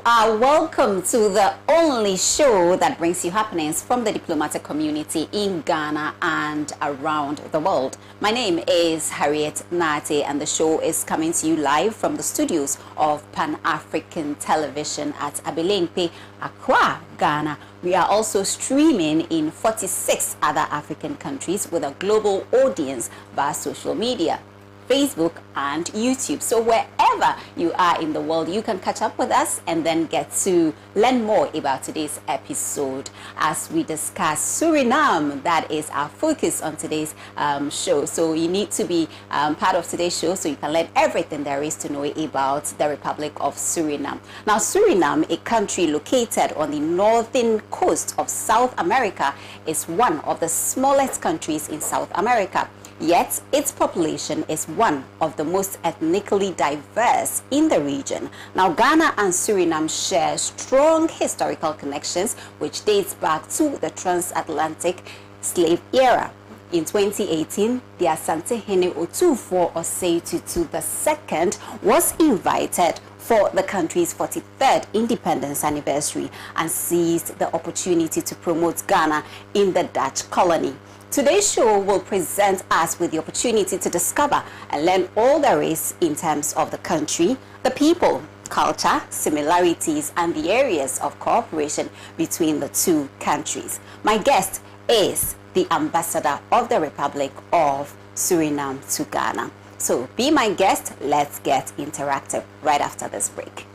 are welcome to the only show that brings you happenings from the diplomatic community in Ghana and around the world. My name is Harriet Nartey, and the show is coming to you live from the studios of Pan-African Television at Abelempe, Accra, Ghana. We are also streaming in 46 other African countries with a global audience via social media, Facebook and YouTube. So wherever you are in the world, you can catch up with us and then get to learn more about today's episode as we discuss Suriname. That is our focus on today's show. So you need to be part of today's show so you can learn everything there is to know about the Republic of Suriname. Now, Suriname, a country located on the northern coast of South America, is one of the smallest countries in South America. Yet, its population is one of the most ethnically diverse in the region. Now, Ghana and Suriname share strong historical connections, which dates back to the transatlantic slave era. In 2018, the Asante-Hene Otufo Osei Tutu II was invited for the country's 43rd independence anniversary and seized the opportunity to promote Ghana in the Dutch colony. Today's show will present us with the opportunity to discover and learn all there is in terms of the country, the people, culture, similarities, and the areas of cooperation between the two countries. My guest is the ambassador of the Republic of Suriname to Ghana. So be my guest. Let's get interactive right after this break.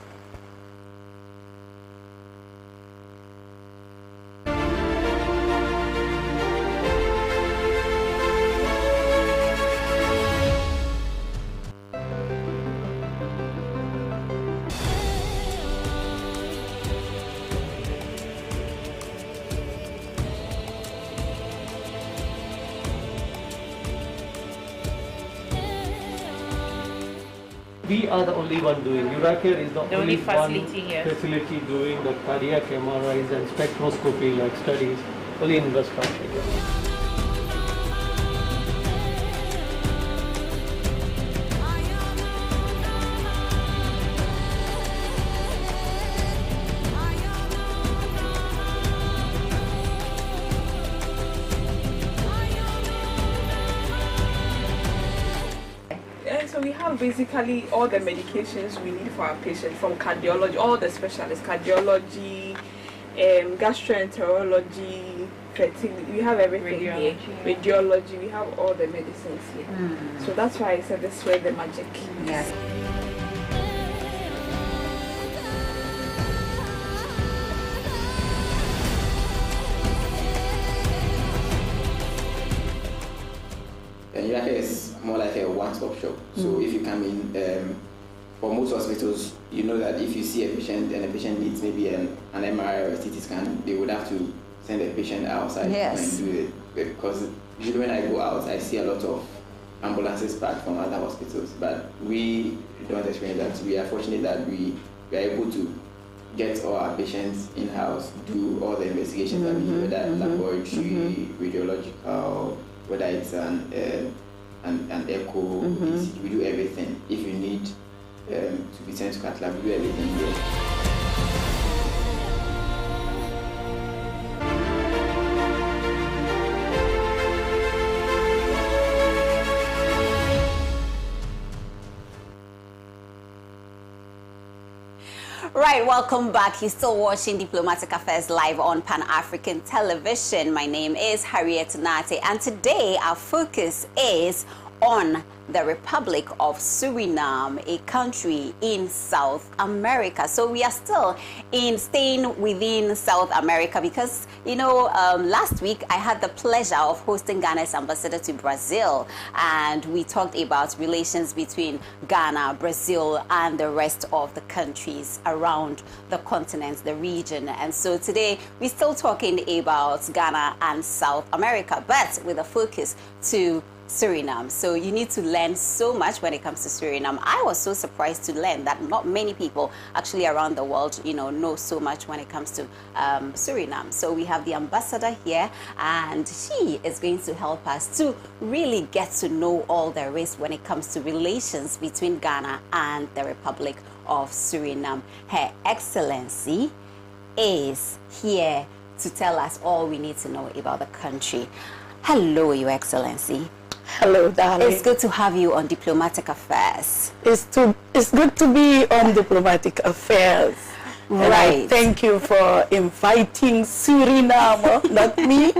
We are the only one doing. Uracare is the only facility one here. Facility doing the cardiac MRIs and spectroscopy like studies, only in West Africa. So we have basically all the medications we need for our patient, from cardiology, all the specialists, cardiology, gastroenterology, fertility, we have everything here. Radiology, we have all the medicines here. So that's why I said this way the magic. Yes. Uracare is more like a one-stop shop. So if you come in, for most hospitals, you know that if you see a patient and the patient needs maybe an MRI or a CT scan, they would have to send the patient outside and do it. Because usually when I go out, I see a lot of ambulances back from other hospitals. But we don't experience that. We are fortunate that we are able to get all our patients in-house, do all the investigations that we do, whether laboratory, radiological, whether it's an echo, we do everything. If you need to be sent to cath lab, we do everything here. Right, welcome back. You're still watching Diplomatic Affairs live on Pan-African Television. My name is Harriet Nartey, and today our focus is on the Republic of Suriname, a country in South America. So we are still staying within South America because, you know, last week I had the pleasure of hosting Ghana's ambassador to Brazil, and we talked about relations between Ghana, Brazil, and the rest of the countries around the continent, the region. And so today we're still talking about Ghana and South America, but with a focus to Suriname. So you need to learn so much when it comes to Suriname. I was so surprised to learn that not many people actually around the world, you know so much when it comes to Suriname. So we have the ambassador here, and she is going to help us to really get to know all there is when it comes to relations between Ghana and the Republic of Suriname. Her Excellency is here to tell us all we need to know about the country. Hello, Your Excellency. Hello, darling. It's good to have you on Diplomatic Affairs. It's good to be on Diplomatic Affairs. Right. And I thank you for inviting Suriname, not me,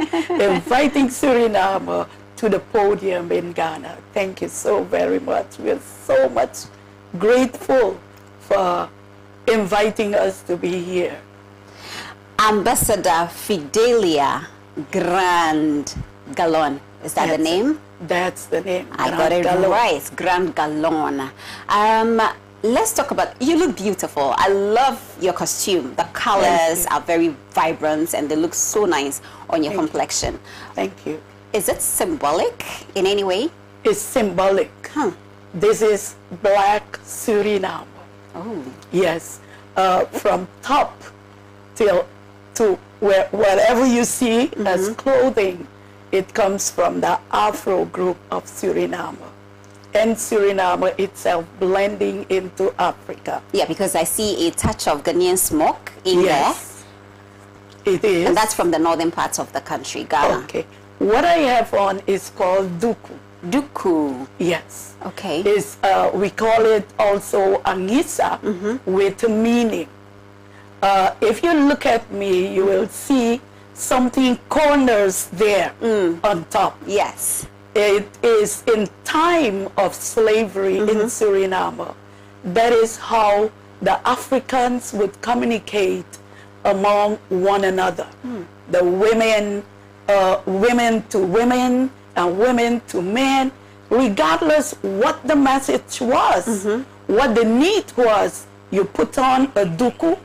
inviting Suriname to the podium in Ghana. Thank you so very much. We're so much grateful for inviting us to be here. Ambassador Fidelia Graand-Galon. Is that the name? That's the name. I got it right. Graand-Galon. Let's talk about, you look beautiful. I love your costume. The colors are very vibrant and they look so nice on your complexion. Thank you. Is it symbolic in any way? It's symbolic. This is Black Suriname. Oh. Yes. From top to wherever you see as clothing, it comes from the Afro group of Suriname. And Suriname itself blending into Africa. Yeah, because I see a touch of Ghanaian smoke in there. It is. And that's from the northern parts of the country, Ghana. Okay. What I have on is called duku. Duku. Yes. Okay. We call it also angisa with meaning. If you look at me, you will see something corners there on top. Yes. It is in time of slavery in Suriname. That is how the Africans would communicate among one another. The women, women to women, and women to men, regardless what the message was, what the need was, you put on a duku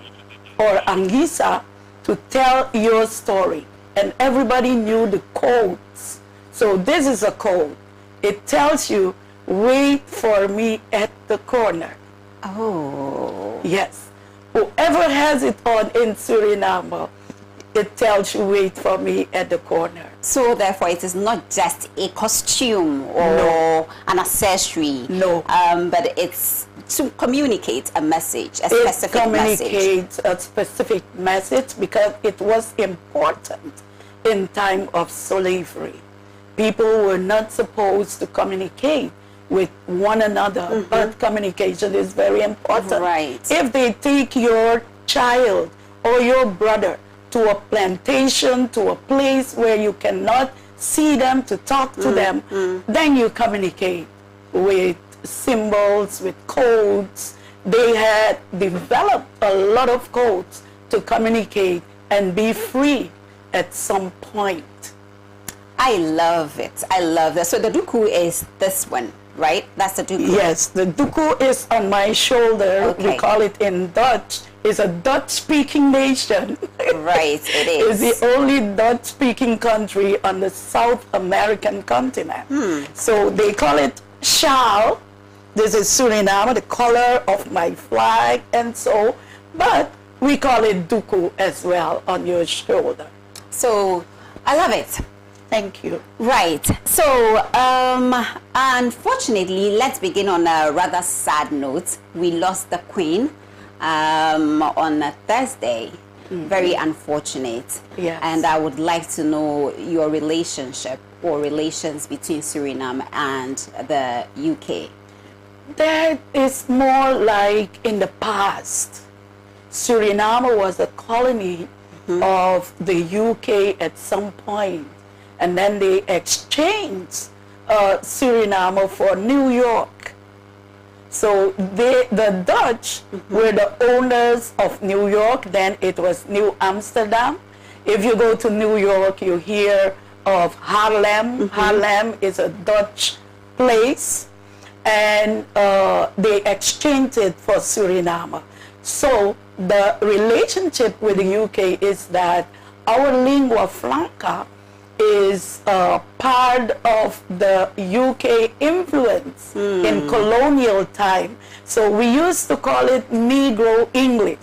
or angisa to tell your story. And everybody knew the codes. So this is a code. It tells you, wait for me at the corner. Oh. Yes. Whoever has it on in Suriname, it tells you, wait for me at the corner. So therefore, it is not just a costume or an accessory. No. But it's to communicate a message, a specific message. It communicates a specific message because it was important in time of slavery. People were not supposed to communicate with one another, but communication is very important. Right. If they take your child or your brother to a plantation, to a place where you cannot see them, to talk to them, then you communicate with symbols, with codes. They had developed a lot of codes to communicate and be free at some point. I love it. I love that. So the duku is this one, right? That's the duku. Yes, the duku is on my shoulder. Okay. We call it in Dutch. It's a Dutch-speaking nation. Right, it is. It's the only Dutch-speaking country on the South American continent. So they call it shawl. This is Suriname, the color of my flag, and so. But we call it duku as well on your shoulder. So I love it. Thank you. Right. So, unfortunately, let's begin on a rather sad note. We lost the Queen on a Thursday. Very unfortunate. Yes. And I would like to know your relationship or relations between Suriname and the UK. That is more like in the past. Suriname was a colony of the UK at some point. And then they exchanged Suriname for New York. So the Dutch were the owners of New York. Then it was New Amsterdam. If you go to New York, you hear of Harlem. Harlem is a Dutch place. And they exchanged it for Suriname. So the relationship with the UK is that our lingua franca is part of the UK influence in colonial time. So we used to call it Negro English,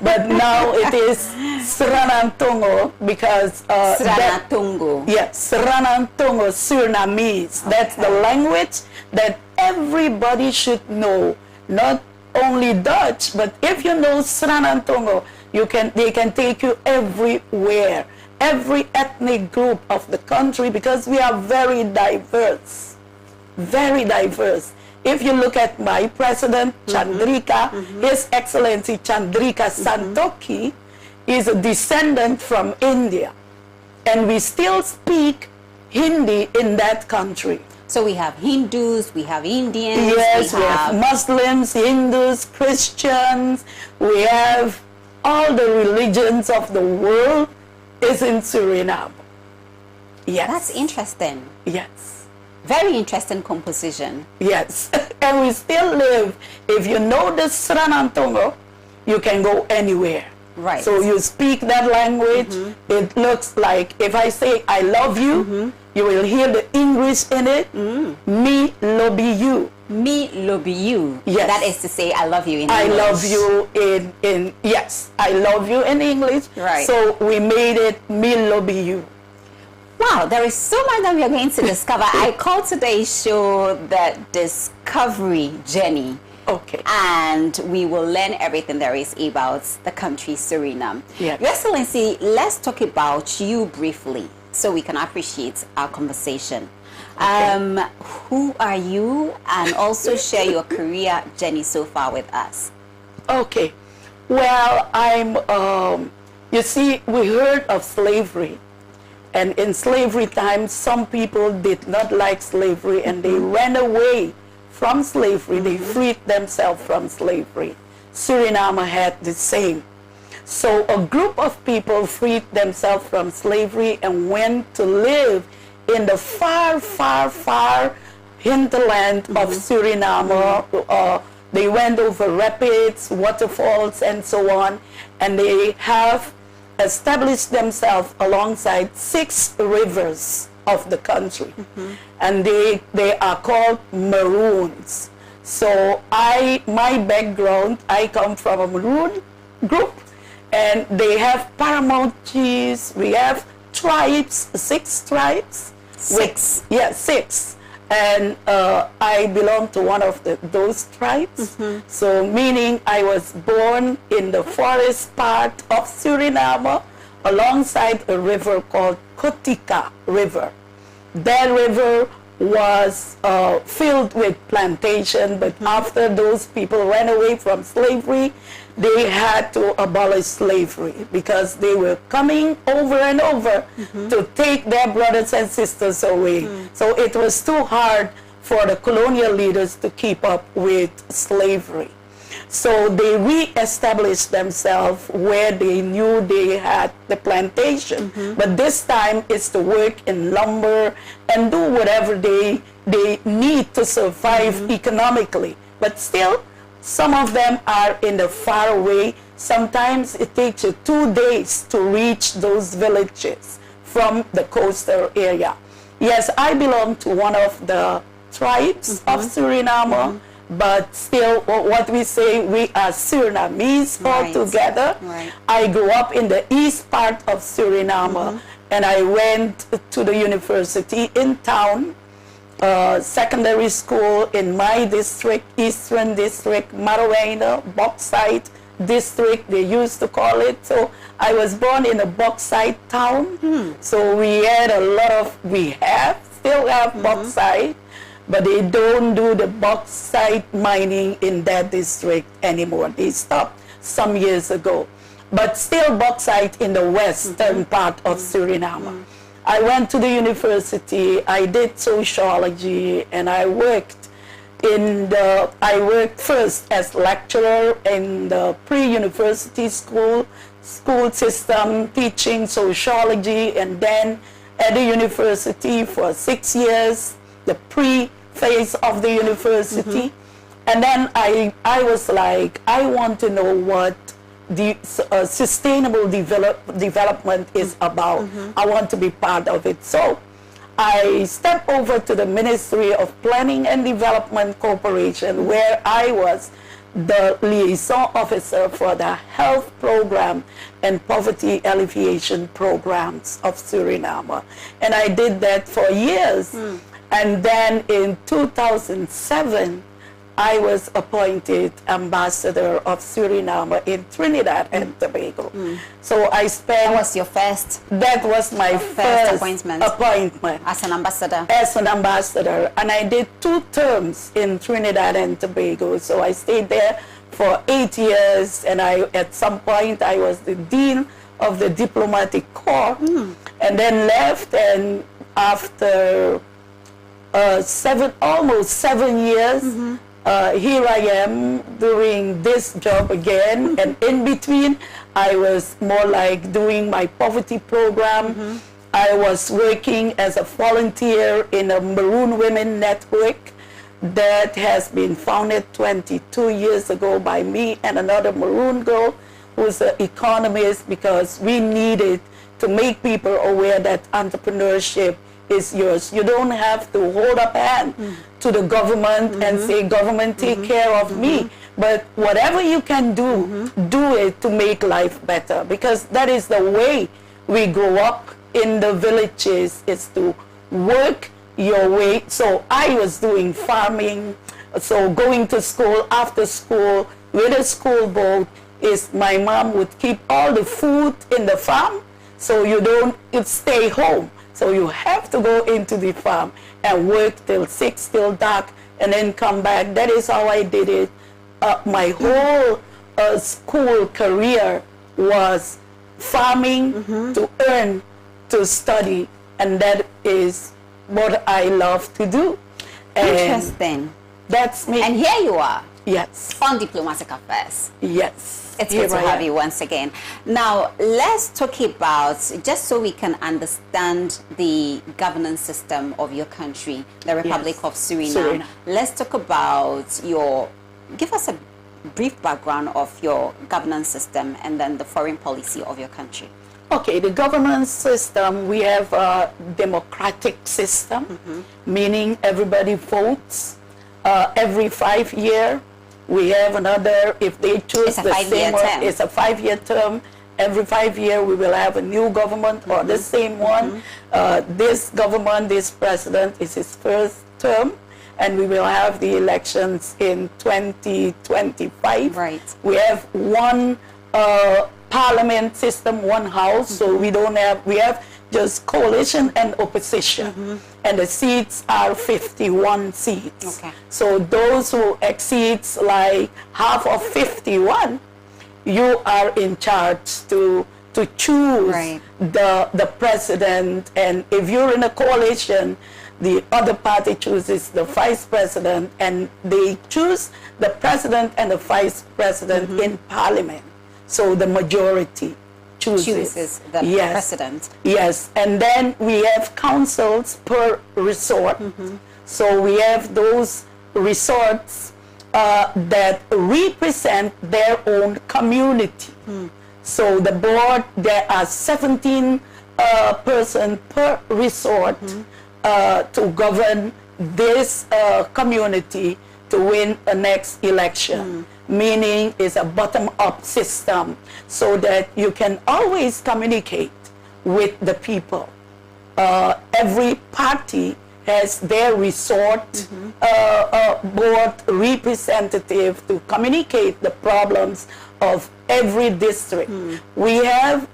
but now it is Sranantongo because Sranatungo. Yes, Sranantongo Surinamese. That's the language that everybody should know, not only Dutch, but if you know Sranantongo, they can take you everywhere. Every ethnic group of the country, because we are very diverse. Very diverse. If you look at my president, Chandrika, His Excellency Chandrika Santokhi is a descendant from India. And we still speak Hindi in that country. So we have Hindus, we have Indians, yes, we have Muslims, Hindus, Christians, we have all the religions of the world is in Suriname. Yes. That's interesting. Yes. Very interesting composition. Yes. And we still live. If you know the Sranantongo, you can go anywhere. Right. So you speak that language. It looks like if I say I love you, you will hear the English in it. Me love you. Me love you. Yes. That is to say I love you in English. I love you in yes. I love you in English. Right. So we made it me love you. Wow, there is so much that we are going to discover. I call today's show the Discovery Journey. Okay. And we will learn everything there is about the country Suriname. Yes. Your Excellency, let's talk about you briefly so we can appreciate our conversation. Okay. Who are you? And also share your career journey so far with us. Okay. Well, you see, we heard of slavery. And in slavery times, some people did not like slavery and they ran away from slavery. They freed themselves from slavery. Suriname had the same. So a group of people freed themselves from slavery and went to live in the far, far, far hinterland of Suriname. They went over rapids, waterfalls, and so on. And they have established themselves alongside 6 rivers of the country. And they are called Maroons. So my background, I come from a Maroon group, and they have paramount chiefs. We have tribes, 6 tribes. 6? Yeah, 6. And I belong to one of those tribes. So meaning I was born in the forest part of Suriname alongside a river called Kotika River. That river was filled with plantation, but after those people ran away from slavery, they had to abolish slavery because they were coming over and over to take their brothers and sisters away. So it was too hard for the colonial leaders to keep up with slavery. So they re-established themselves where they knew they had the plantation. But this time it's to work in lumber and do whatever they need to survive economically. But still, some of them are in the far away. Sometimes it takes you 2 days to reach those villages from the coastal area. Yes, I belong to one of the tribes of Suriname. But still, what we say, we are Surinamese all together. I grew up in the east part of Suriname, and I went to the university in town, secondary school in my district, Eastern District, Marowijne, Bauxite District, they used to call it. So I was born in a bauxite town. So we had still have bauxite. But they don't do the bauxite mining in that district anymore. They stopped some years ago. But still bauxite in the western part of Suriname. I went to the university, I did sociology, and I worked first as lecturer in the pre-university school system, teaching sociology, and then at the university for 6 years, the pre-phase of the university. And then I was like, I want to know what the sustainable development is about. I want to be part of it. So I stepped over to the Ministry of Planning and Development Corporation, where I was the liaison officer for the health program and poverty alleviation programs of Suriname. And I did that for years. And then in 2007, I was appointed ambassador of Suriname in Trinidad and Tobago. So I spent... That was your first... That was my first appointment. As an ambassador. As an ambassador. And I did 2 terms in Trinidad and Tobago. So I stayed there for 8 years, and at some point I was the dean of the diplomatic corps, and then left, and after almost 7 years, here I am doing this job again, and in between I was more like doing my poverty program. I was working as a volunteer in a Maroon Women Network that has been founded 22 years ago by me and another Maroon girl who's an economist, because we needed to make people aware that entrepreneurship is yours. You don't have to hold up hand to the government and say, government, take care of me. But whatever you can do, do it to make life better, because that is the way we grow up in the villages, is to work your way. So I was doing farming, so going to school, after school, with a school boat, is my mom would keep all the food in the farm, so you'd stay home. So you have to go into the farm and work till 6, till dark, and then come back. That is how I did it. My whole school career was farming, to earn, to study, and that is what I love to do. And interesting. That's me. And here you are. Yes. On Diplomatic Affairs. Yes. It's good to have you once again. Now, let's talk about, just so we can understand the governance system of your country, the Republic of Suriname. Let's talk about give us a brief background of your governance system and then the foreign policy of your country. Okay, the governance system, we have a democratic system, meaning everybody votes every 5 years. We have another, if they choose the same one, it's a 5-year term. Every 5 years we will have a new government or the same one. This government, this president, is his first term, and we will have the elections in 2025. Right. We have one parliament system, one house, so we have just coalition and opposition, and the seats are 51 seats. Okay. So those who exceeds like half of 51, you are in charge to choose the president, and if you're in a coalition, the other party chooses the vice president, and they choose the president and the vice president in parliament. So the majority chooses the president. Yes, and then we have councils per resort. So we have those resorts that represent their own community. So the board, there are 17 person per resort to govern this community to win a next election. Meaning it's a bottom-up system, so that you can always communicate with the people. Every party has their resort board representative to communicate the problems of every district. We have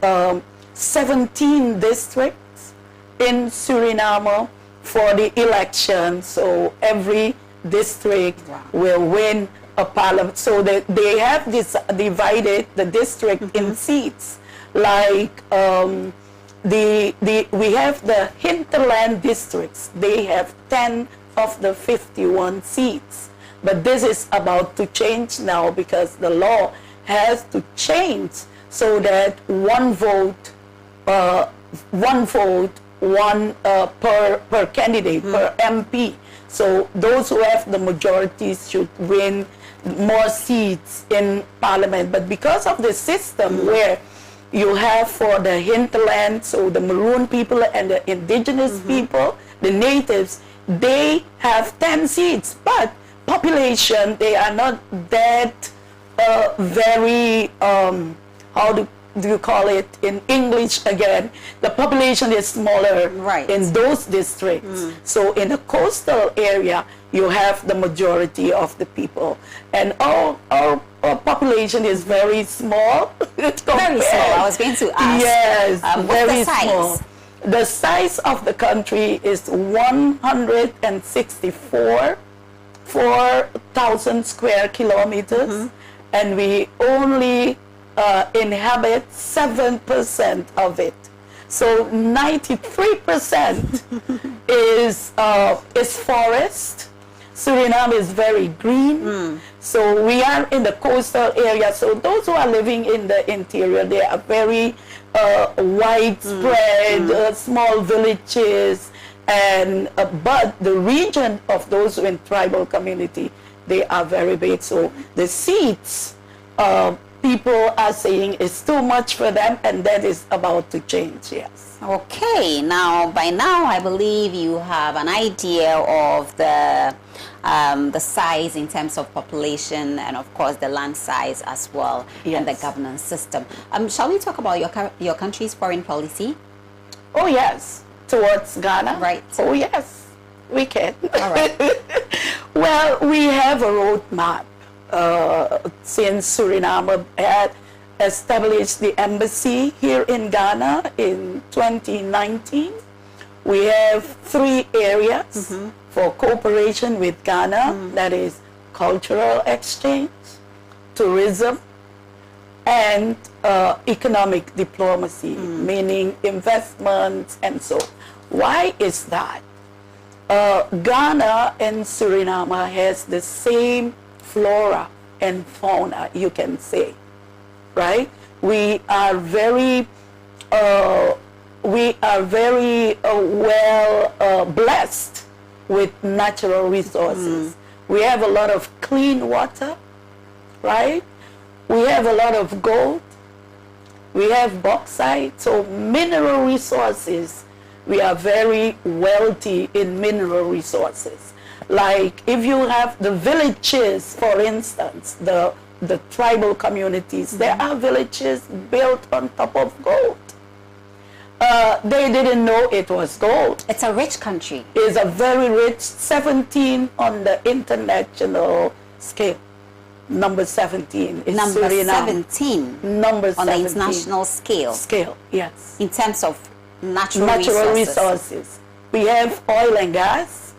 17 districts in Suriname for the election, so every district will win a parliament. So they have divided the district in seats. Like we have the hinterland districts. They have 10 of the 51 seats. But this is about to change now, because the law has to change so that one vote per candidate, per MP. So those who have the majorities should win more seats in parliament. But because of the system where you have for the hinterland, so the Maroon people and the indigenous people, the natives, they have 10 seats, but population, they are not that very, how do you call it in English again, the population is smaller in those districts. So in the coastal area, you have the majority of the people. And our population is very small. Very small, I was going to ask. Yes, very what's the size? small. The size of the country is 164,000 square kilometers, and we only inhabit 7% of it. So 93% is forest. Suriname is very green. So we are in the coastal area. So those who are living in the interior, they are very widespread, small villages, and but the region of those in tribal community, they are very big. So the seats, people are saying is too much for them, and that is about to change. Yes. Okay. Now, by now, I believe you have an idea of the size in terms of population, and of course the land size as well, and the governance system. Shall we talk about your country's foreign policy? Oh yes, towards Ghana. Right. Oh yes, we can. All right. Well, we have a roadmap. Since Suriname had established the embassy here in Ghana in 2019, we have 3 areas for cooperation with Ghana. That is cultural exchange, tourism, and economic diplomacy, meaning investments and so. Why is that? Ghana and Suriname has the same flora and fauna, you can say, right? We are very blessed with natural resources. We have a lot of clean water, right? We have a lot of gold. We have bauxite, so mineral resources. We are very wealthy in mineral resources. Like if you have the villages, for instance, the tribal communities, there are villages built on top of gold. They didn't know it was gold. It's a rich country. It's a very rich, 17 on the international scale. Number 17 is number Suriname. 17. Number 17. On the international scale. Scale, yes. In terms of natural resources. We have oil and gas.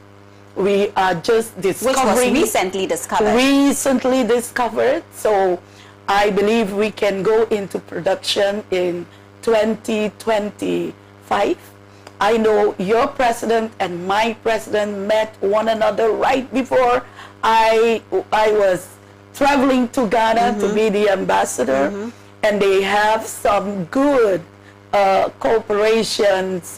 We are just discovering. Which was recently discovered. Recently discovered. So I believe we can go into production in 2025. I know your president and my president met one another right before I was traveling to Ghana to be the ambassador, and they have some good cooperations,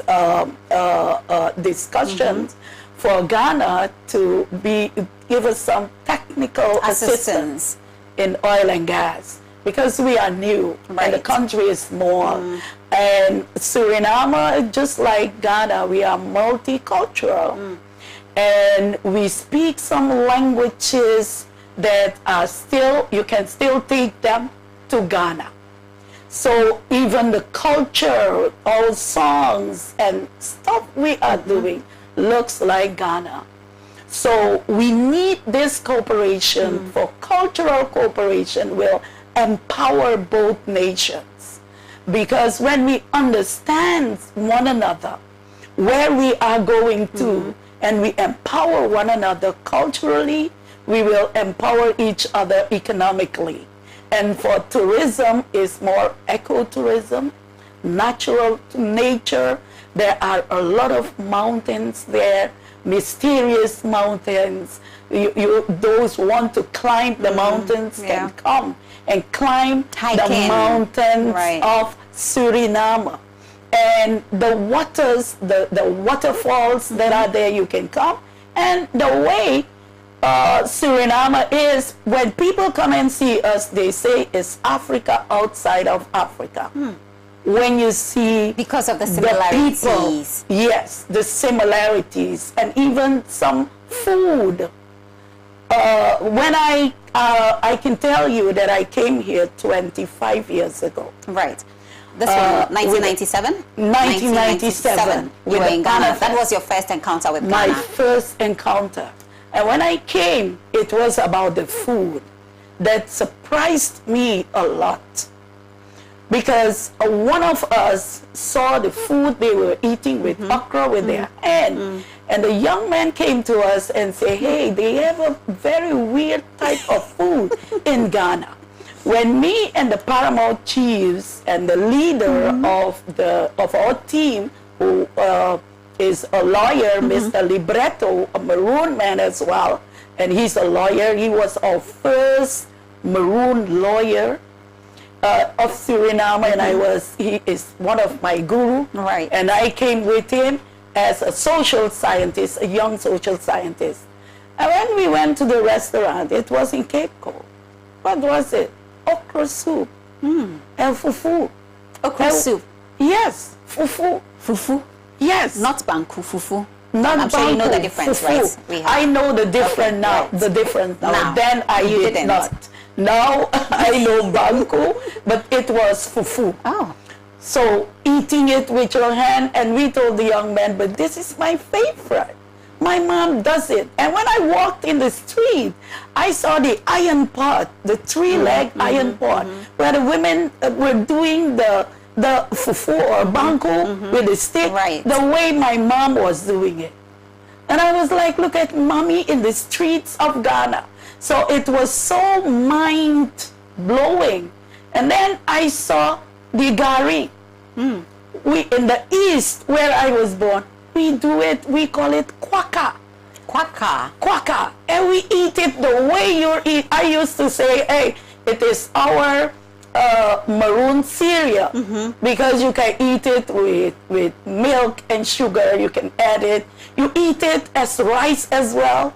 discussions for Ghana to give us some technical assistance in oil and gas, because we are new and the country is small. And Suriname, just like Ghana, we are multicultural, and we speak some languages that are still, you can still take them to Ghana. So even the culture, all songs and stuff we are doing looks like Ghana. So we need this cooperation for cultural cooperation will empower both nations. Because when we understand one another, where we are going to, and we empower one another culturally, we will empower each other economically. And for tourism is more ecotourism, natural nature. There are a lot of mountains there, mysterious mountains. Those who want to climb the mountains can come and climb the mountains of Suriname. And the waters, the waterfalls that are there, you can come. And the way Suriname is, when people come and see us, they say it's Africa outside of Africa. When you see because of the similarities. The people, yes, the similarities, and even some food. when I can tell you that I came here 25 years ago. Right. This was 1997? 1997. You were in Ghana. That was your first encounter with Ghana? My first encounter. And when I came, it was about the food that surprised me a lot. Because one of us saw the food they were eating with okra with their hand. And the young man came to us and said, hey, they have a very weird type of food in Ghana. When me and the paramount chiefs and the leader of our team, who is a lawyer, Mr. Libretto, a Maroon man as well, and he's a lawyer. He was our first Maroon lawyer of Suriname, and he is one of my guru. Right. And I came with him as a social scientist, a young social scientist. And when we went to the restaurant, it was in Cape Coast. What was it? Okra soup and fufu. Okra soup? Yes, fufu. Fufu? Yes. Not banku, fufu. Not I'm sure you know the difference, fufu. right? I know the difference now. right. The difference now. Now, Then I you did didn't. not. Now I know banku, but it was fufu. Oh. So eating it with your hand, and we told the young man, but this is my favorite. My mom does it. And when I walked in the street, I saw the iron pot, the three-leg iron pot, where the women were doing the fufu or banku with the stick, the way my mom was doing it. And I was like, look at mommy in the streets of Ghana. So it was so mind-blowing. And then I saw the gari. We in the east, where I was born, we do it, we call it kwaka. Kwaka? Kwaka. And we eat it the way you eat. I used to say, hey, it is our maroon cereal, because you can eat it with milk and sugar. You can add it. You eat it as rice as well.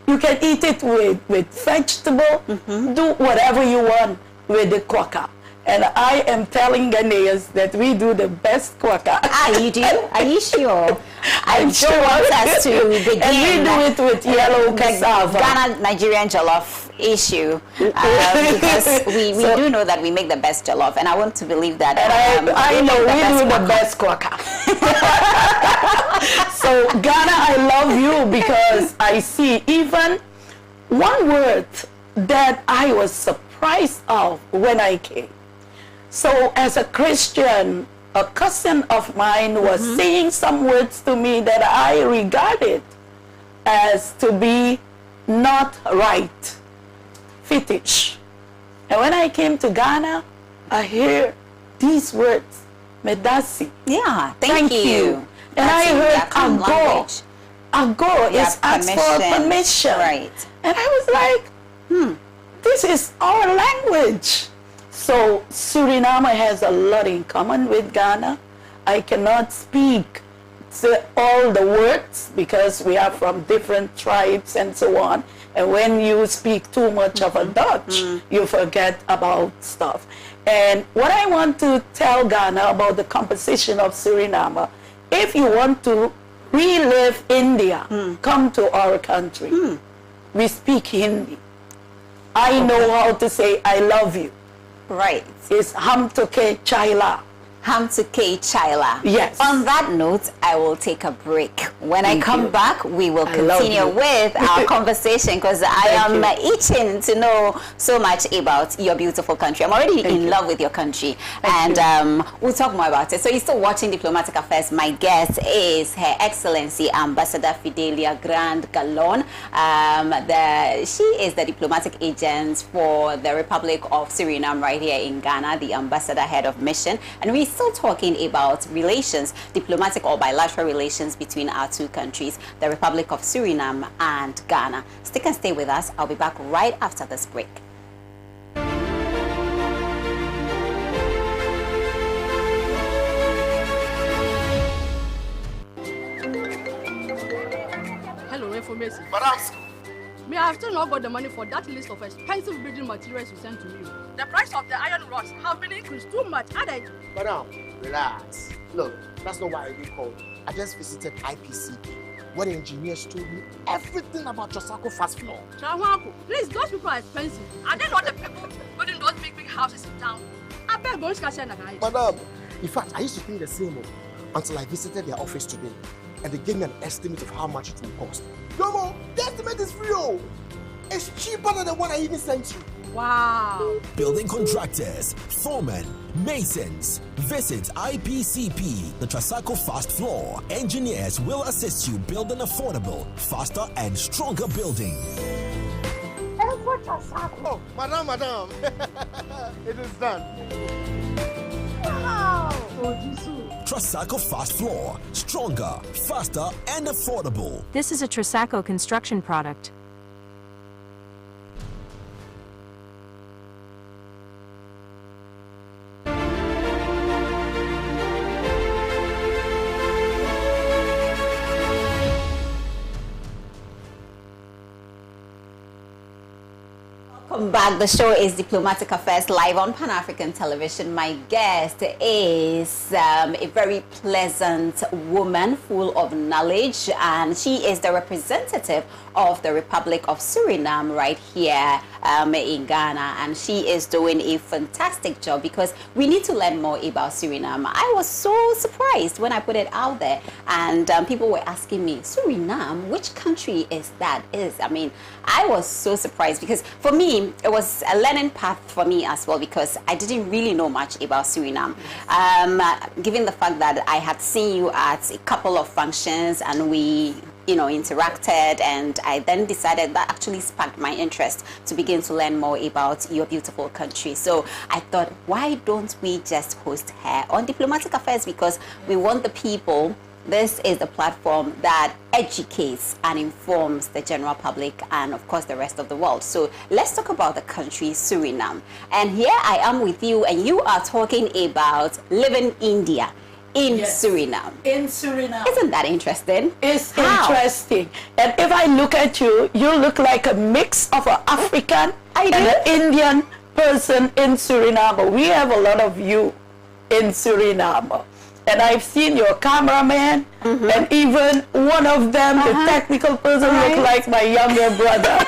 You can eat it with vegetable. Do whatever you want with the kwaka. And I am telling Ghanaians that we do the best kwaka. Ah, you do? Are you sure? I'm sure. Want us to begin. And we do it with yellow cassava. Ghana Nigerian jollof issue. Because we do know that we make the best jollof. And I want to believe that. And I know we do the best kwaka. So Ghana, I love you, because I see even one word that I was surprised of when I came. So as a Christian, a cousin of mine was saying some words to me that I regarded as to be not right, fetish. And when I came to Ghana, I hear these words, medasi. Yeah, thank you. And That's I heard ago. Ago Yeah, is asked for permission. Right. And I was like, this is our language. So Suriname has a lot in common with Ghana. I cannot speak all the words because we are from different tribes and so on. And when you speak too much of a Dutch, you forget about stuff. And what I want to tell Ghana about the composition of Suriname, if you want to relive India, come to our country. We speak Hindi. I know how to say I love you. Right. It's Ham Toke Chaila. Ham Toke Chaila. Yes. On that note, I will take a break. When I come back, we will continue with our conversation, because I am itching to know so much about your beautiful country. I'm already in love with your country. And we'll talk more about it. So you're still watching Diplomatic Affairs. My guest is Her Excellency Ambassador Fidelia Graand-Galon. She is the diplomatic agent for the Republic of Suriname right here in Ghana, the ambassador head of mission. And we're still talking about relations, diplomatic or bilateral relations between our two countries, the Republic of Suriname and Ghana. Stick and stay with us. I'll be back right after this break. Hello, information. Madam, Me, I have still not got the money for that list of expensive building materials you sent to me. The price of the iron rods have been increased too much. madam, relax. Look, that's not why I did call. I just visited IPCP. where the engineers told me everything about Trasacco fast floor. Chawanko, please, those people are expensive. Are they not the people building those big houses in town? I beg Boris Kashan guy. Madam, in fact, I used to think the same until I visited their office today and they gave me an estimate of how much it will cost. Yomo, the estimate is real. It's cheaper than the one I even sent you. Wow. Building contractors, foremen, masons. Visit IPCP, the Trasacco Fast Floor. Engineers will assist you build an affordable, faster and stronger building. Oh, madam. It is done. Wow. Trasacco Fast Floor. Stronger, faster and affordable. This is a Trasacco construction product. Welcome back. The show is Diplomatic Affairs live on Pan-African Television. My guest is a very pleasant woman full of knowledge, and she is the representative of the Republic of Suriname right here in Ghana, and she is doing a fantastic job because we need to learn more about Suriname. I was so surprised when I put it out there, and people were asking me, Suriname, which country is that? I was so surprised because for me, it was a learning path for me as well because I didn't really know much about Suriname. Given the fact that I had seen you at a couple of functions and we interacted, and I then decided that actually sparked my interest to begin to learn more about your beautiful country. So I thought, why don't we just host her on Diplomatic Affairs, because we want the people. This is the platform that educates and informs the general public and, of course, the rest of the world. So let's talk about the country, Suriname. And here I am with you, and you are talking about living India in Suriname. In Suriname. Isn't that interesting? It's interesting. And if I look at you, you look like a mix of an African and an Indian person in Suriname. We have a lot of you in Suriname. And I've seen your cameraman, and even one of them, the technical person, look like my younger brother.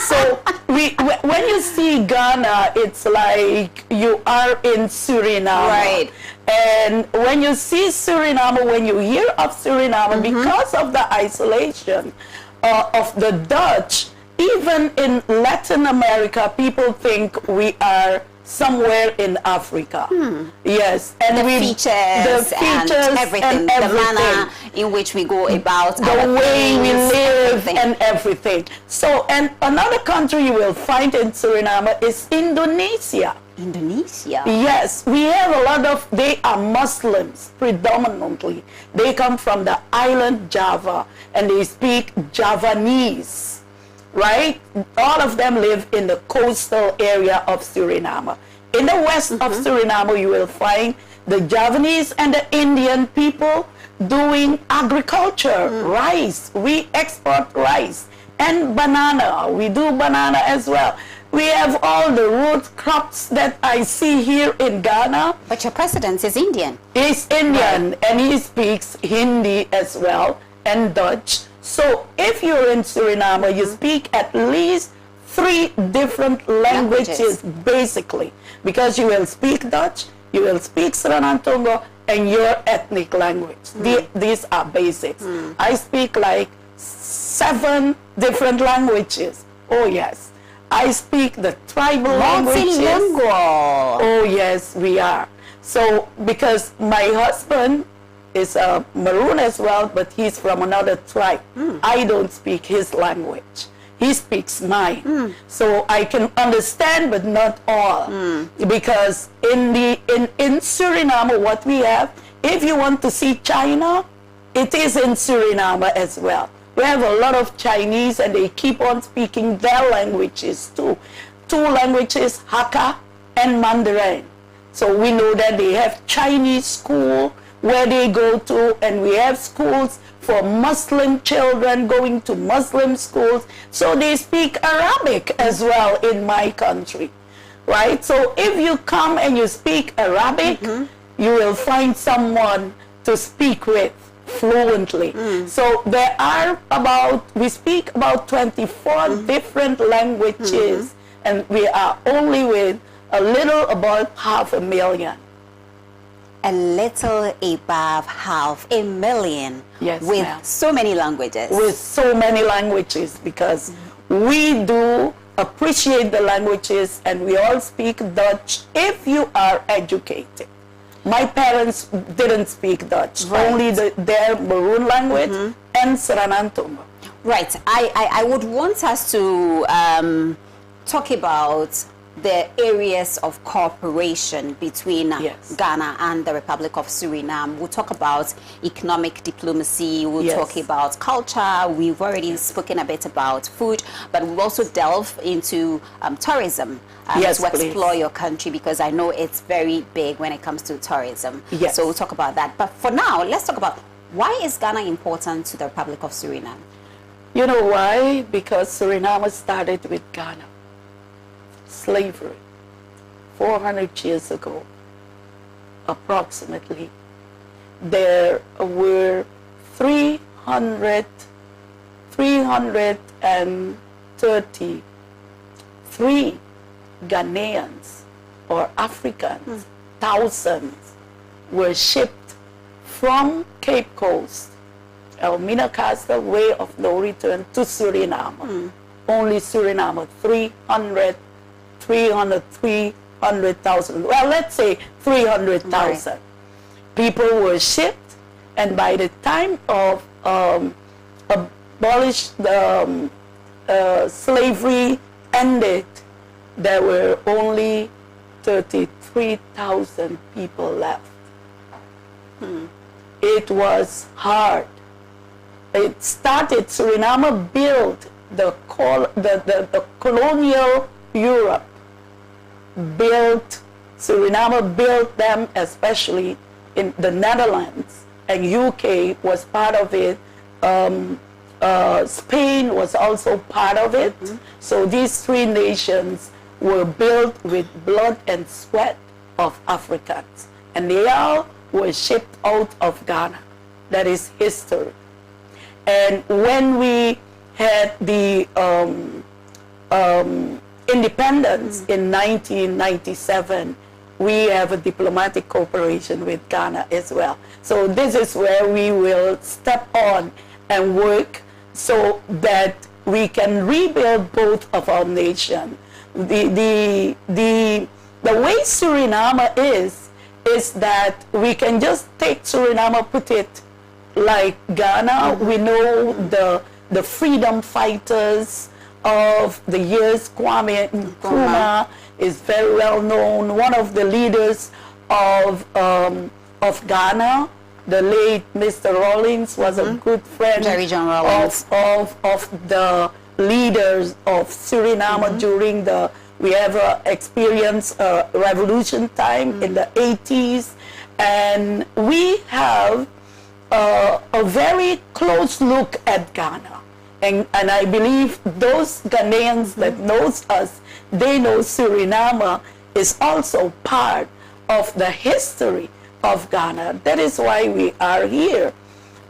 So when you see Ghana, it's like you are in Suriname. Right. And when you see Suriname, when you hear of Suriname, because of the isolation of the Dutch, even in Latin America, people think we are somewhere in Africa. Yes. And the features and everything, the manner in which we go about the way we live and everything. So, and another country you will find in Suriname is Indonesia. Indonesia? Yes, we have a lot of, they are Muslims predominantly. They come from the island Java and they speak Javanese. Right? All of them live in the coastal area of Suriname. In the west of Suriname, you will find the Javanese and the Indian people doing agriculture, rice. We export rice and banana. We do banana as well. We have all the root crops that I see here in Ghana. But your president is Indian. He's Indian, and he speaks Hindi as well and Dutch. So if you're in Suriname, you speak at least 3 different languages basically, because you will speak Dutch, you will speak Sranantongo, and your ethnic language. These are basics. I speak like 7 different languages. Oh yes. I speak the tribal languages. Oh yes, we are. So because my husband is Maroon as well, but he's from another tribe. I don't speak his language. He speaks mine. So I can understand, but not all. Because in Suriname, what we have, if you want to see China, it is in Suriname as well. We have a lot of Chinese, and they keep on speaking their languages too. 2 languages, Hakka and Mandarin. So we know that they have Chinese school where they go to, and we have schools for Muslim children going to Muslim schools. So they speak Arabic as well in my country, right? So if you come and you speak Arabic, you will find someone to speak with. fluently. So there are we speak about 24 different languages, and we are only with a little above 500,000. A little above 500,000. Yes, with ma'am. so many languages. With so many languages, because we do appreciate the languages, and we all speak Dutch if you are educated. My parents didn't speak Dutch, only their Maroon language and Suriname. Right. I would want us to talk about the areas of cooperation between Ghana and the Republic of Suriname. We'll talk about economic diplomacy, we'll talk about culture, we've already spoken a bit about food, but we'll also delve into tourism to explore your country, because I know it's very big when it comes to tourism. So we'll talk about that. But for now, let's talk about, why is Ghana important to the Republic of Suriname? You know why? Because Suriname started with Ghana. Slavery 400 years ago, approximately. There were 333 Ghanaians or Africans, thousands, were shipped from Cape Coast, Elmina Castle, way of no return, to Suriname. Only Suriname, 300,000. Well, let's say 300,000 people were shipped, and by the time of slavery ended, there were only 33,000 people left. It was hard. It started, Suriname built the colonial Europe. Suriname built them, especially in the Netherlands, and UK was part of it. Spain was also part of it. So these three nations were built with blood and sweat of Africans, and they all were shipped out of Ghana. That is history. And when we had the independence in 1997, we have a diplomatic cooperation with Ghana as well. So this is where we will step on and work so that we can rebuild both of our nations. The way Suriname is that we can just take Suriname, put it like Ghana. We know the freedom fighters of the years. Kwame Nkrumah is very well known, one of the leaders of Ghana. The late Mr. Rawlings was a good friend of the leaders of Suriname during we ever experienced revolution time in the 80s. And we have a very close look at Ghana. And I believe those Ghanaians that knows us, they know Suriname is also part of the history of Ghana. That is why we are here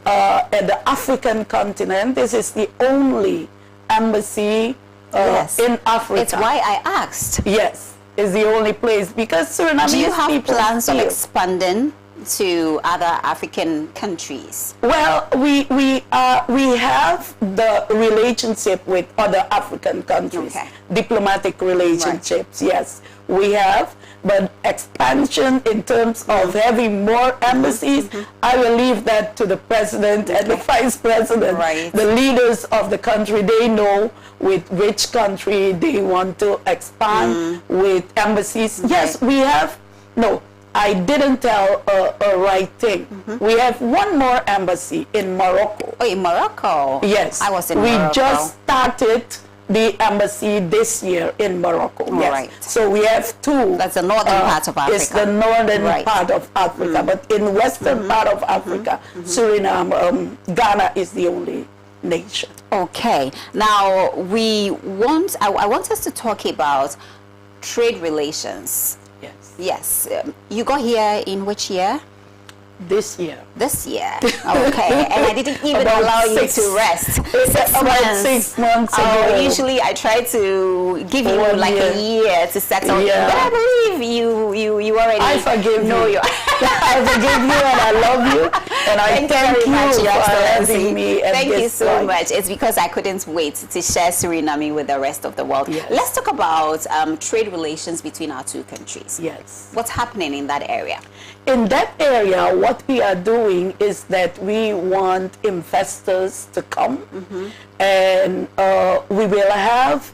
at the African continent. This is the only embassy in Africa. It's why I asked. Yes, it's the only place, because Suriname. Do you have plans of expanding to other African countries? Well, we have the relationship with other African countries, diplomatic relationships. Yes, we have. But expansion in terms of having more embassies, I will leave that to the president and the vice president. The leaders of the country, they know with which country they want to expand with embassies. Yes, we have. No, I didn't tell a right thing. We have one more embassy in Morocco. Oh, in Morocco? Yes. I was in Morocco. We just started the embassy this year in Morocco. Yes. So we have two. That's the northern part of Africa. It's the northern part of Africa, but in western part of Africa, Suriname, Ghana is the only nation. Okay. Now I want us to talk about trade relations. Yes. Yes. You got here in which year? This year. This year. Okay. And I didn't even allow you to rest. 6 About months. 6 months ago. Usually I try to give you like a year to settle. Yeah. But I believe you already I forgive know you. you. I forgive you and I love you. And I thank you Your for Excellency. having me. At Thank this you so point. much. It's because I couldn't wait to share Suriname with the rest of the world. Yes. Let's talk about trade relations between our two countries. Yes. What's happening in that area? In that area, what we are doing is that we want investors to come, and we will have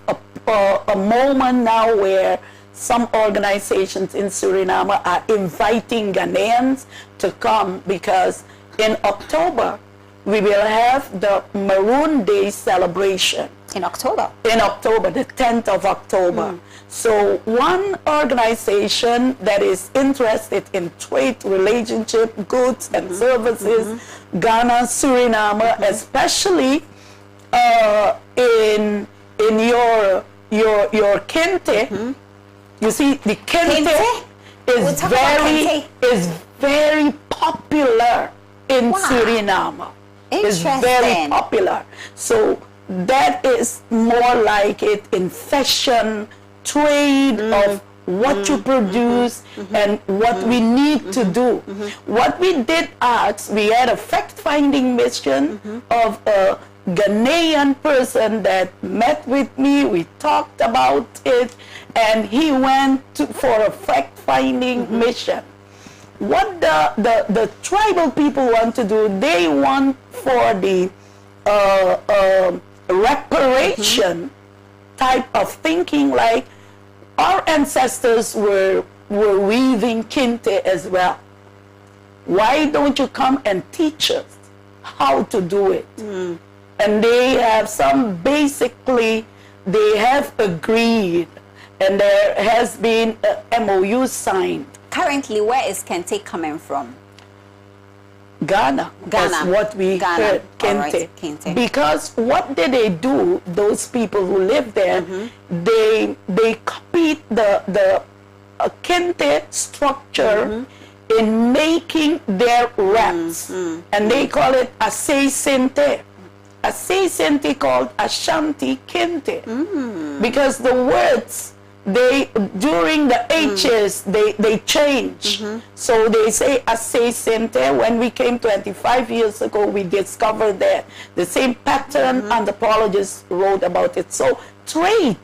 a moment now where some organizations in Suriname are inviting Ghanaians to come, because in October we will have the Maroon Day celebration. In October? In October, the 10th of October. So one organization that is interested in trade relationship, goods and services, Ghana, Suriname, especially in your kente. You see, the kente is very popular in Suriname. It's very popular. So that is more like it in fashion, trade of what you produce and what we need to do. What we did ask, we had a fact-finding mission of a Ghanaian person that met with me. We talked about it, and he went for a fact-finding mission. What the tribal people want to do, they want for the reparation type of thinking, like our ancestors were weaving kente as well. Why don't you come and teach us how to do it? And they have basically they have agreed, and there has been a MOU signed. Currently, where is kente coming from? Ghana. That's what we heard, kente. Right. Kente. Because what did they do, those people who live there, they copied the kente structure in making their wraps. And they call it Asay Sente. Asay Sente called Ashanti Kente. Because the words, during the H's, they change. So they say Asay Sente. When we came 25 years ago, we discovered that the same pattern anthropologists wrote about it. So trade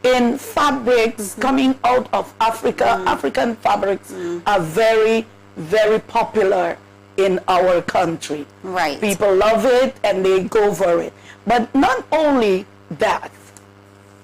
in fabrics coming out of Africa, African fabrics are very, very popular in our country. Right. People love it and they go for it. But not only that,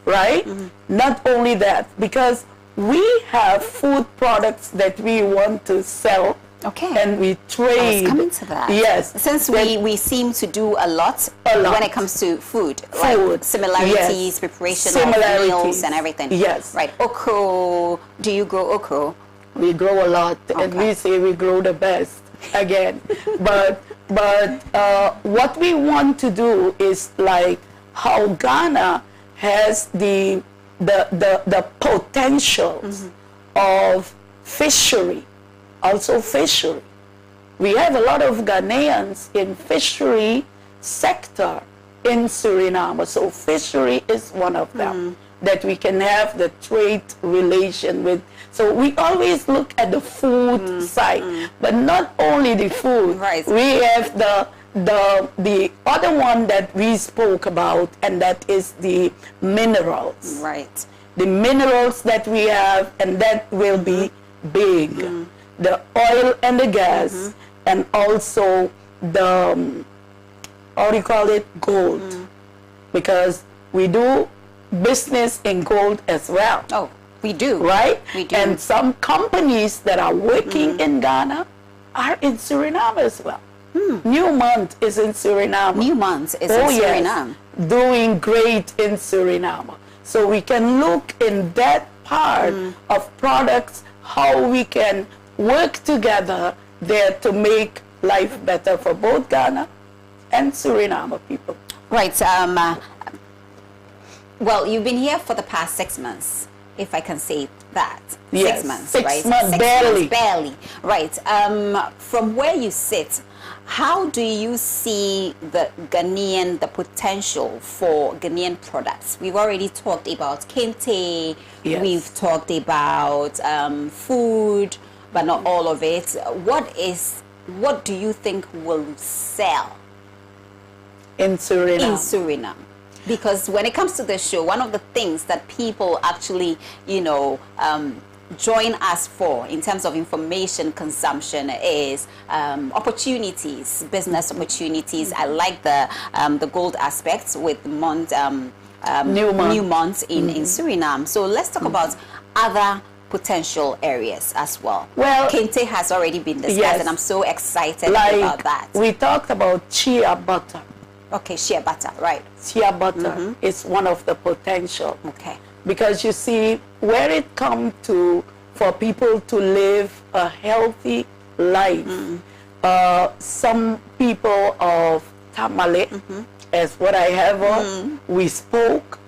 right? Not only that, because we have food products that we want to sell. Okay. And we trade. I was coming to that. Yes. Since we seem to do a lot when it comes to food. Like similarities, preparation of meals and everything. Yes. Right. Okro. Do you grow okro? We grow a lot, and we say we grow the best again. but what we want to do is like how Ghana has the potentials of fishery, also fishery. We have a lot of Ghanaians in fishery sector in Suriname, so fishery is one of them that we can have the trade relation with. So we always look at the food side, but not only the food. Right. We have the other one that we spoke about, and that is the minerals. Right. The minerals that we have, and that will be big. The oil and the gas, and also the, how do you call it, gold. Because we do business in gold as well. Oh, we do. Right? We do. And some companies that are working in Ghana are in Suriname as well. Newmont is in Suriname. Newmont is in Suriname. Yes, doing great in Suriname. So we can look in that part of products, how we can work together there to make life better for both Ghana and Suriname people. Right. Well, you've been here for the past 6 months, if I can say that. Yes, 6 months, 6 right? months, 6 barely. months, barely. Right. From where you sit, how do you see the potential for Ghanaian products? We've already talked about kente, Yes. we've talked about food, but not all of it. What do you think will sell In Suriname. in Suriname? Because when it comes to the show, one of the things that people actually, join us for in terms of information consumption is opportunities, business opportunities. I like the gold aspects with new months in Suriname. So let's talk about other potential areas as well. Well, kente has already been discussed, yes. and I'm so excited Like about that. we talked about chia butter. Okay, shea butter, right? Chia butter is one of the potential. Okay. Because you see, where it comes to for people to live a healthy life, some people of Tamale, as what I have on, we spoke,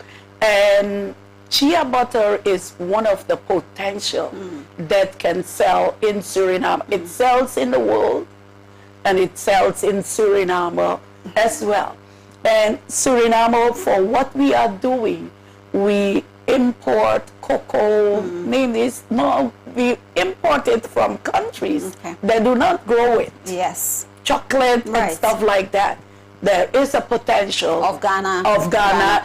and chia butter is one of the potential that can sell in Suriname. It sells in the world, and it sells in Suriname as well. And Suriname, for what we are doing, we import cocoa, we import it from countries that do not grow it. Yes. Chocolate Right. and stuff like that. There is a potential Of Ghana.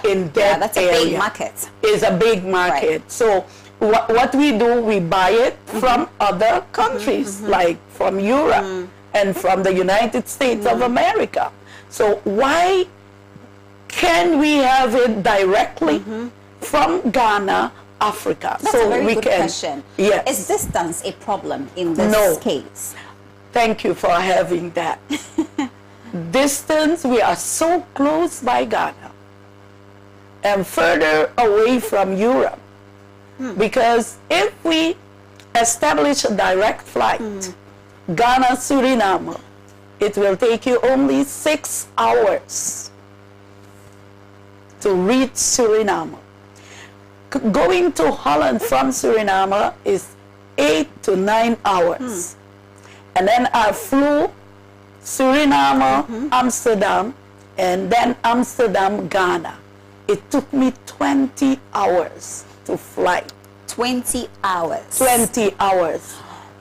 in that Yeah, that's a area. big market. Is a big market. So what we do, we buy it from other countries, like from Europe and from the United States of America. So why can we have it directly from Ghana, Africa? That's so a very we good can, question. Yes. Is distance a problem in this No. case? Thank you for having that. Distance, we are so close by Ghana and further away from Europe. Because if we establish a direct flight, Ghana, Suriname, it will take you only 6 hours to reach Suriname. Going to Holland from Suriname is 8 to 9 hours. And then I flew Suriname, Amsterdam, and then Amsterdam, Ghana. It took me 20 hours to fly. 20 hours. 20 hours.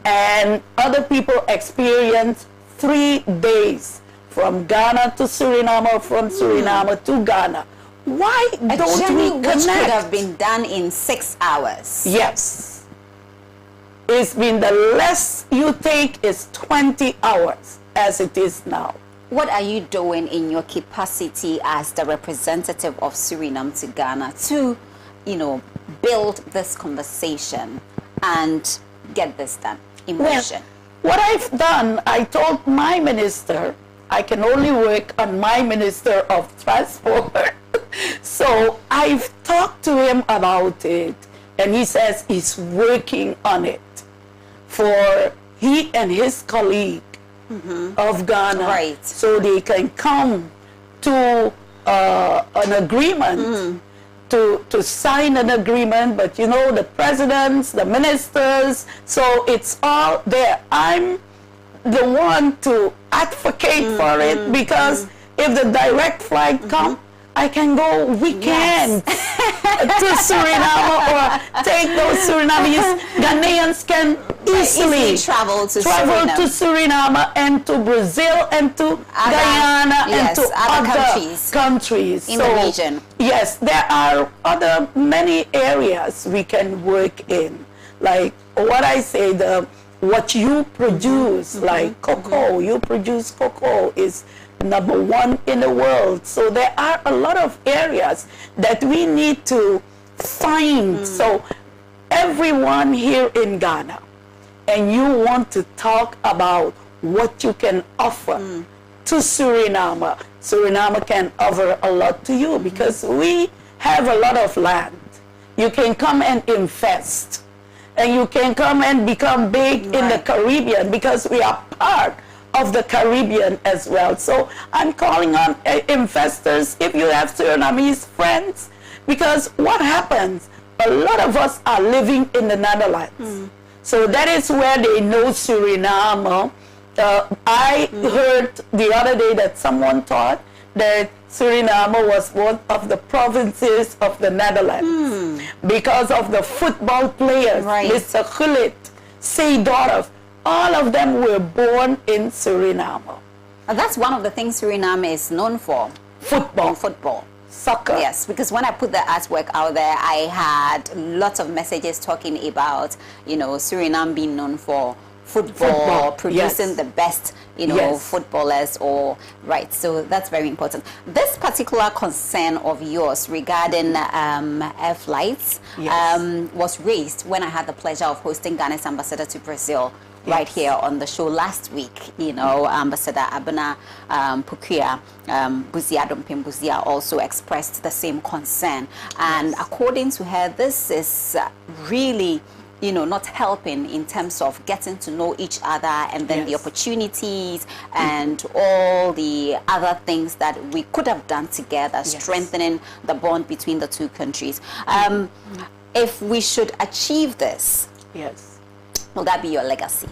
And other people experience 3 days from Ghana to Suriname, from Suriname to Ghana. Why A don't journey we which could connect? have been done in 6 hours. Yes. It's been the less you take is 20 hours as it is now. What are you doing in your capacity as the representative of Suriname to Ghana to, build this conversation and get this done in motion? What I've done, I told my minister, I can only work on my minister of transport. So I've talked to him about it, and he says he's working on it for he and his colleague of Ghana, Right. so they can come to an agreement, to sign an agreement. But the presidents, the ministers, so it's all there. I'm the one to advocate for it, because if the direct flight come, I can go weekend to Suriname, or take those Surinamese. Ghanaians can easily travel to Suriname and to Brazil and to Guyana and to other countries in the region. Yes, there are many areas we can work in. Like what I say, what you produce, like cocoa, you produce cocoa is #1 in the world. So there are a lot of areas that we need to find. So everyone here in Ghana, and you want to talk about what you can offer to Suriname, Suriname can offer a lot to you, because we have a lot of land. You can come and invest, and you can come and become big in the Caribbean, because we are part of the Caribbean as well. So I'm calling on investors, if you have Surinamese friends, because what happens a lot of us are living in the Netherlands. So that is where they know Suriname. I heard the other day that someone thought that Suriname was one of the provinces of the Netherlands because of the football players, Mr. Gullit, Seedorf, all of them were born in Suriname. That's one of the things Suriname is known for. Football. Soccer. Yes, because when I put the artwork out there, I had lots of messages talking about, Suriname being known for football, producing the best, footballers so that's very important. This particular concern of yours regarding air flights was raised when I had the pleasure of hosting Ghana's ambassador to Brazil right here on the show last week. Ambassador Abena Pukia Buzia also expressed the same concern, and according to her, this is really not helping in terms of getting to know each other, and then the opportunities and all the other things that we could have done together, strengthening the bond between the two countries. If we should achieve this, will that be your legacy?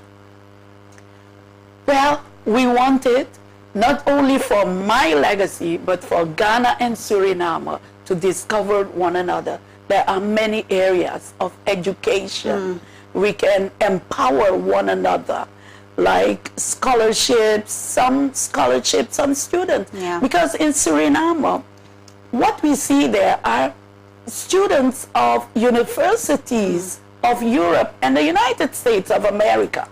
Well, we want it not only for my legacy, but for Ghana and Suriname to discover one another. There are many areas of education. We can empower one another, like scholarships, some students. Because in Suriname, what we see there are students of universities of Europe and the United States of America.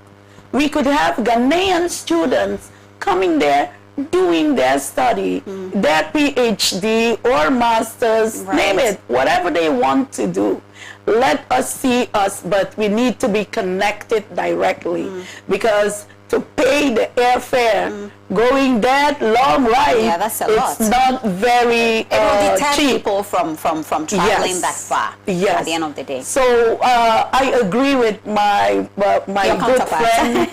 We could have Ghanaian students coming there doing their study, their PhD or masters, name it, whatever they want to do. Let us see us, but we need to be connected directly, because to pay the airfare going that long ride, that's a lot. It's not very it will deter cheap. People from traveling that far at the end of the day. So I agree with my good friend,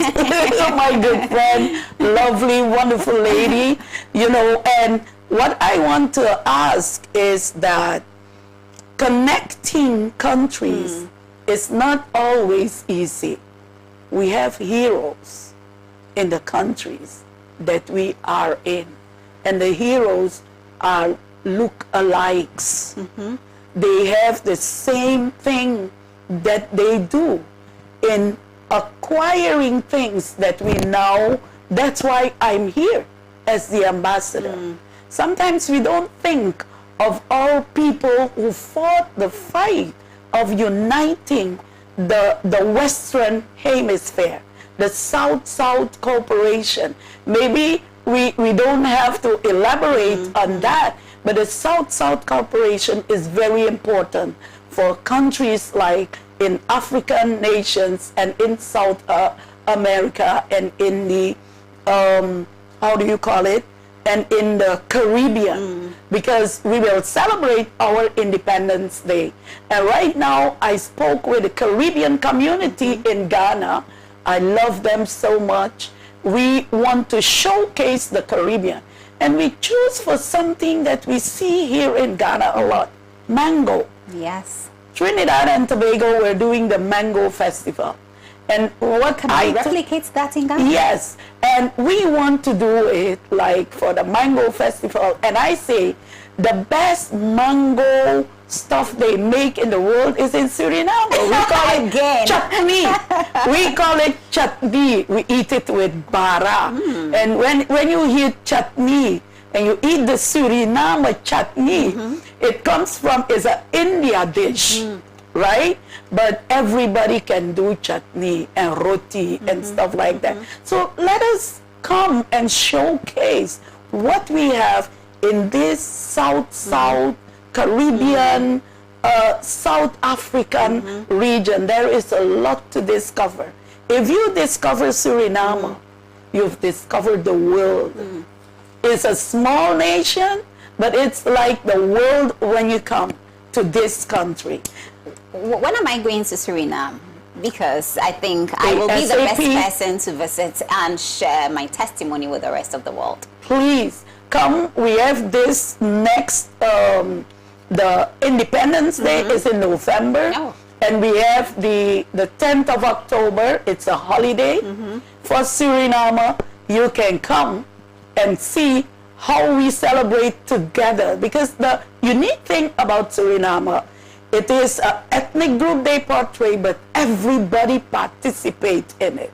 my good friend, lovely, wonderful lady, and what I want to ask is that connecting countries is not always easy. We have heroes in the countries that we are in, and the heroes are look-alikes. They have the same thing that they do in acquiring things that we know. That's why I'm here as the ambassador. Sometimes we don't think of all people who fought the fight of uniting the Western Hemisphere, the South-South cooperation. Maybe we don't have to elaborate on that, but the South-South cooperation is very important for countries like in African nations and in South America and in the, and in the Caribbean, because we will celebrate our Independence Day. And right now, I spoke with the Caribbean community in Ghana. I love them so much. We want to showcase the Caribbean. And we choose for something that we see here in Ghana a lot, mango. Yes. Trinidad and Tobago, we're doing the Mango Festival. And what can I replicate that in Ghana? Yes, and we want to do it like for the Mango Festival. And I say the best mango stuff they make in the world is in Suriname. We call it chutney. We call it chutney. We eat it with bara. And when you hear chutney and you eat the Suriname chutney, it comes from, it's an India dish, right? But everybody can do chutney and roti and stuff like that. So let us come and showcase what we have in this South Caribbean, South African region. There is a lot to discover. If you discover Suriname, you've discovered the world. It's a small nation, but it's like the world when you come to this country. When am I going to Suriname? Because I think I will be the best person to visit and share my testimony with the rest of the world. Please come. We have this next the Independence Day is in November. Oh. And we have the 10th of October, it's a holiday. For Suriname, you can come and see how we celebrate together. Because the unique thing about Suriname, it is an ethnic group they portray, but everybody participates in it.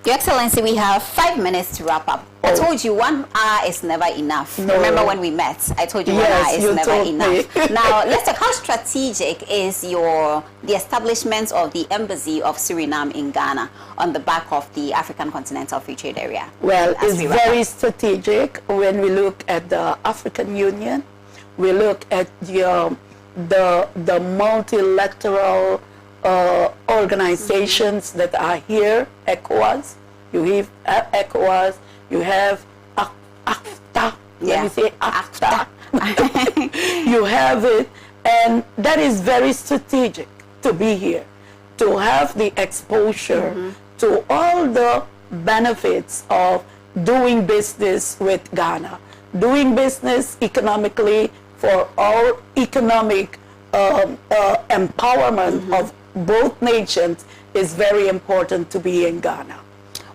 Your Excellency, we have 5 minutes to wrap up. I told you 1 hour is never enough. No. Remember when we met? I told you 1 Yes, hour is you never told enough. me. Now, let's talk, how strategic is the establishment of the Embassy of Suriname in Ghana on the back of the African Continental Free Trade Area? Well, As it's we wrap very up. strategic when we look at the African Union. We look at the multilateral organizations that are here, ECOWAS. You have ECOWAS, you have AFTA, let me say AFTA. You have it, and that is very strategic to be here, to have the exposure to all the benefits of doing business with Ghana, doing business economically for all economic empowerment of both nations is very important to be in Ghana.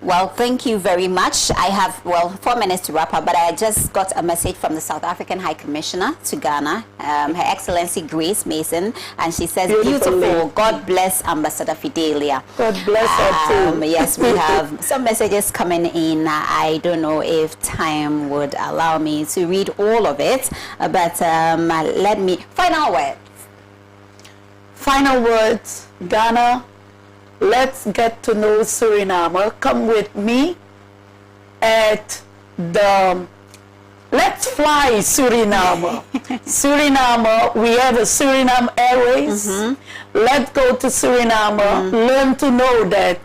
Well, thank you very much. I have, 4 minutes to wrap up, but I just got a message from the South African High Commissioner to Ghana, Her Excellency Grace Mason, and she says, beautiful. God bless Ambassador Fidelia. God bless her too. Yes, we have some messages coming in. I don't know if time would allow me to read all of it, but let me, final words. Final words, Ghana. Let's get to know Suriname. Come with me at the Let's Fly Suriname. Suriname, we have a Suriname Airways. Let's go to Suriname. Learn to know that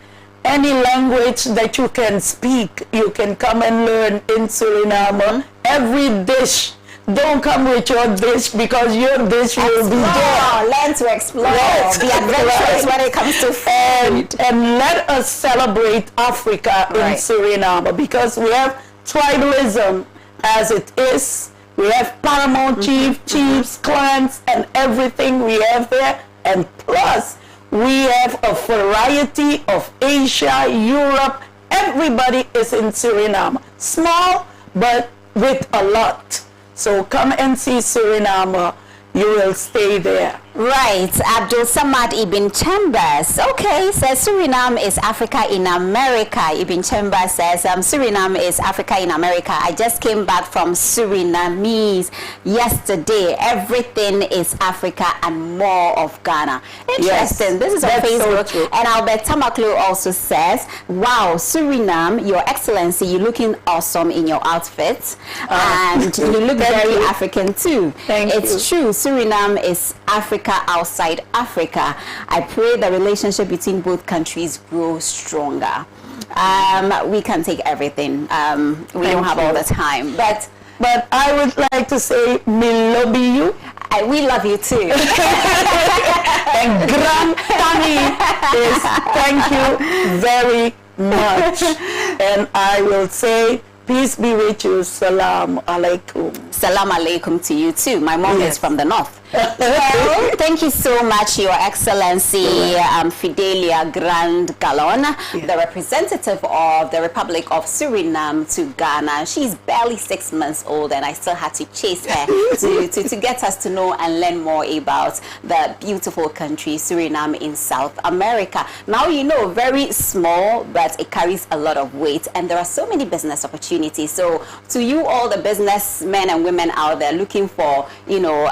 any language that you can speak, you can come and learn in Suriname. Every dish. Don't come with your dish because your dish will be there. Learn to explore. Yes. Be adventurous when it comes to food. And let us celebrate Africa in Suriname because we have tribalism as it is. We have paramount chiefs, clans, and everything we have there. And plus, we have a variety of Asia, Europe. Everybody is in Suriname. Small, but with a lot. So come and see Suriname. You will stay there. Right, Abdul Samad Ibn Chambers. Okay, says Suriname is Africa in America. Ibn Chambers says Suriname is Africa in America. I just came back from Surinamese yesterday. Everything is Africa and more of Ghana. Interesting. Yes, this is on Facebook. So and Albert Tamaklu also says, wow, Suriname, Your Excellency, you're looking awesome in your outfits. And you look very African too. It's true. Suriname is Africa outside Africa. I pray the relationship between both countries grows stronger. We can take everything. We don't have all the time. But I would like to say, me love you. We love you too. And Grand Tani is thank you very much. And I will say, peace be with you. Salam alaikum. Salam alaikum to you too. My mom is from the north. Well, thank you so much, Your Excellency Fidelia Graand-Galon, the representative of the Republic of Suriname to Ghana. She's barely 6 months old, and I still had to chase her to get us to know and learn more about the beautiful country Suriname in South America. Now you know, very small, but it carries a lot of weight, and there are so many business opportunities. So to you, all the businessmen and women out there looking for, you know,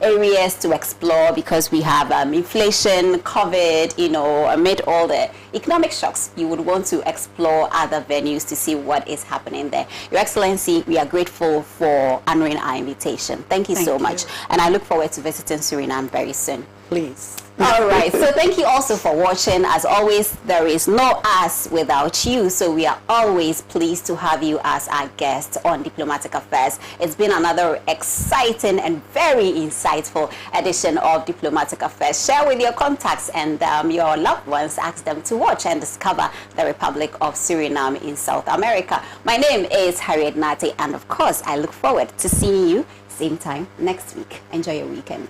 areas to explore, because we have inflation, COVID, you know, amid all the economic shocks, you would want to explore other venues to see what is happening there. Your Excellency, we are grateful for honoring our invitation. Thank you so much. And I look forward to visiting Suriname very soon. Please. All right, so thank you also for watching. As always, there is no us without you, so we are always pleased to have you as our guest on Diplomatic Affairs. It's been another exciting and very insightful edition of Diplomatic Affairs. Share with your contacts and your loved ones. Ask them to watch and discover the Republic of Suriname in South America. My name is Harriet Nartey, and of course, I look forward to seeing you same time next week. Enjoy your weekend.